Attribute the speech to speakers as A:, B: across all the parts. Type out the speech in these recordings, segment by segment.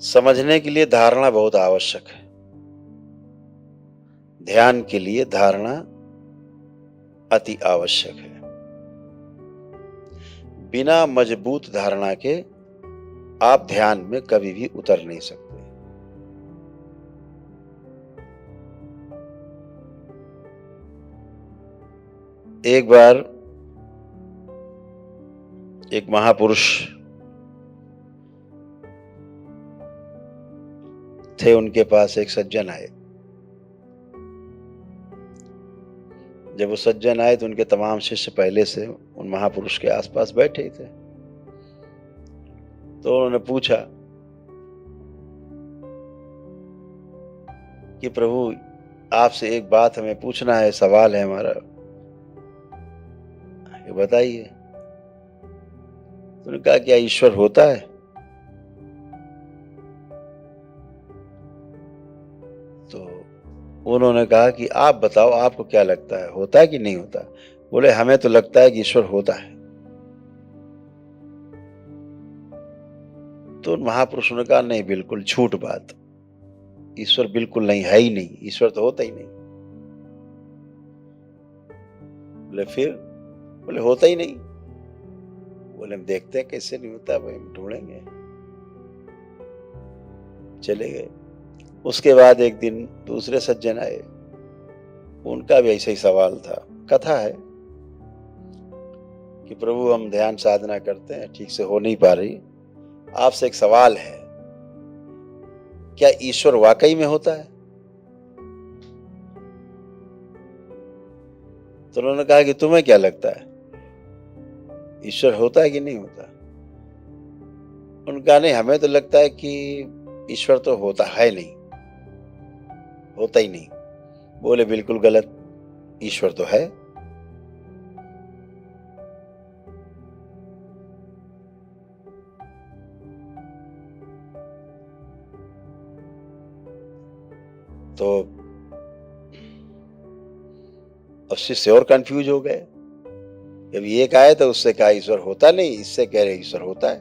A: समझने के लिए धारणा बहुत आवश्यक है। ध्यान के लिए धारणा अति आवश्यक है। बिना मजबूत धारणा के आप ध्यान में कभी भी उतर नहीं सकते। एक बार एक महापुरुष थे, उनके पास एक सज्जन आए। जब वो सज्जन आए तो उनके तमाम शिष्य पहले से उन महापुरुष के आसपास बैठे थे। तो उन्होंने पूछा कि प्रभु, आपसे एक बात हमें पूछना है, सवाल है हमारा, ये बताइए। उन्होंने कहा, क्या ईश्वर होता है? तो उन्होंने कहा कि आप बताओ, आपको क्या लगता है, होता है कि नहीं होता? बोले, हमें तो लगता है कि ईश्वर होता है। तो महापुरुषों ने कहा, नहीं, बिल्कुल झूठ बात, ईश्वर बिल्कुल नहीं, है ही नहीं, ईश्वर तो होता ही नहीं। बोले फिर? बोले होता ही नहीं। बोले हम देखते हैं कैसे नहीं होता, भाई हम ढूंढेंगे। चले गए। उसके बाद एक दिन दूसरे सज्जन आए, उनका भी ऐसा ही सवाल था। कथा है कि प्रभु, हम ध्यान साधना करते हैं, ठीक से हो नहीं पा रही, आपसे एक सवाल है, क्या ईश्वर वाकई में होता है? तो उन्होंने कहा कि तुम्हें क्या लगता है, ईश्वर होता है कि नहीं होता? उनका नहीं, हमें तो लगता है कि ईश्वर तो होता है नहीं, होता ही नहीं। बोले बिल्कुल गलत, ईश्वर तो है। तो अब शिष्य और कंफ्यूज हो गए। जब एक आए तो उससे कहा ईश्वर होता नहीं, इससे कह रहे ईश्वर होता है।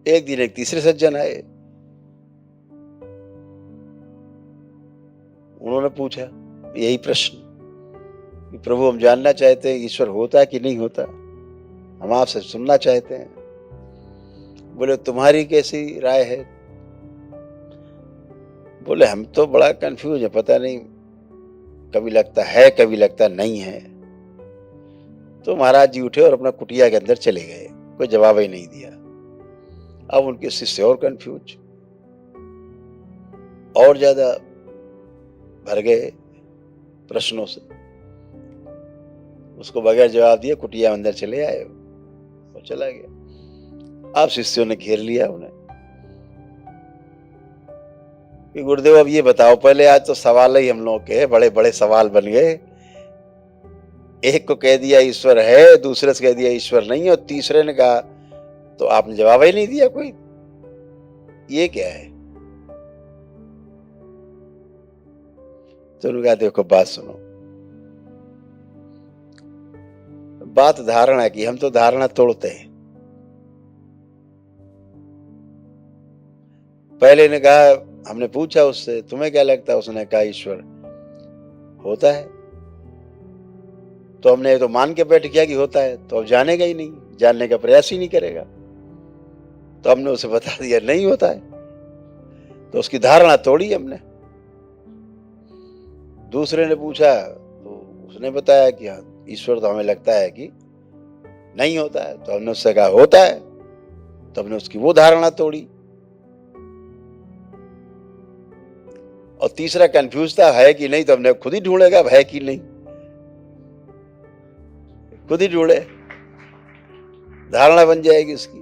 A: एक दिन एक तीसरे सज्जन आए, उन्होंने पूछा यही प्रश्न कि प्रभु, हम जानना चाहते हैं ईश्वर होता है कि नहीं होता, हम आपसे सुनना चाहते हैं। बोले तुम्हारी कैसी राय है? बोले हम तो बड़ा कंफ्यूज है, पता नहीं, कभी लगता है कभी लगता नहीं है। तो महाराज जी उठे और अपना कुटिया के अंदर चले गए, कोई जवाब ही नहीं दिया। अब उनके शिष्य और कंफ्यूज, और ज्यादा भर गए प्रश्नों से। उसको बगैर जवाब दिए कुटिया अंदर चले आए, वो चला गया। अब शिष्यों ने घेर लिया उन्हें कि गुरुदेव, अब ये बताओ, पहले आज तो सवाल ही हम लोगों के बड़े बड़े सवाल बन गए। एक को कह दिया ईश्वर है, दूसरे से कह दिया ईश्वर नहीं है, और तीसरे ने कहा तो आपने जवाब ही नहीं दिया कोई, ये क्या है? तो उन्होंने कहा, देखो बात सुनो, बात धारणा की, हम तो धारणा तोड़ते हैं। पहले ने कहा, हमने पूछा उससे तुम्हें क्या लगता है, उसने कहा ईश्वर होता है। तो हमने तो मान के बैठ गया कि होता है, तो अब जानेगा ही नहीं, जानने का प्रयास ही नहीं करेगा। तो हमने उसे बता दिया नहीं होता है, तो उसकी धारणा तोड़ी हमने। दूसरे ने पूछा तो उसने बताया कि हाँ, ईश्वर तो हमें लगता है कि नहीं होता है। तो हमने उससे कहा होता है, तो हमने उसकी वो धारणा तोड़ी। और तीसरा कंफ्यूज था, है कि नहीं, तो हमने खुद ही ढूंढेगा है कि नहीं, खुद ही ढूंढे, धारणा बन जाएगी उसकी।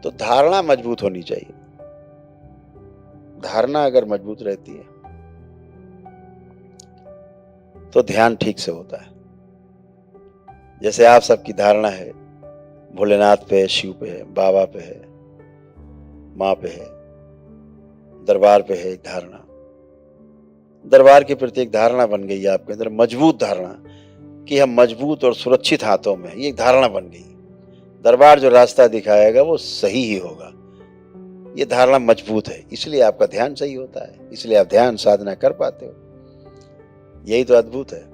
A: तो धारणा मजबूत होनी चाहिए। धारणा अगर मजबूत रहती है तो ध्यान ठीक से होता है। जैसे आप सबकी धारणा है भोलेनाथ पे है, शिव पे है, बाबा पे है, माँ पे है, दरबार पे है, एक धारणा, दरबार के प्रति एक धारणा बन गई आपके अंदर, मजबूत धारणा कि हम मजबूत और सुरक्षित हाथों में, ये एक धारणा बन गई। दरबार जो रास्ता दिखाएगा वो सही ही होगा। ये धारणा मजबूत है, इसलिए आपका ध्यान सही होता है, इसलिए आप ध्यान साधना कर पाते हो। यही तो अद्भुत है।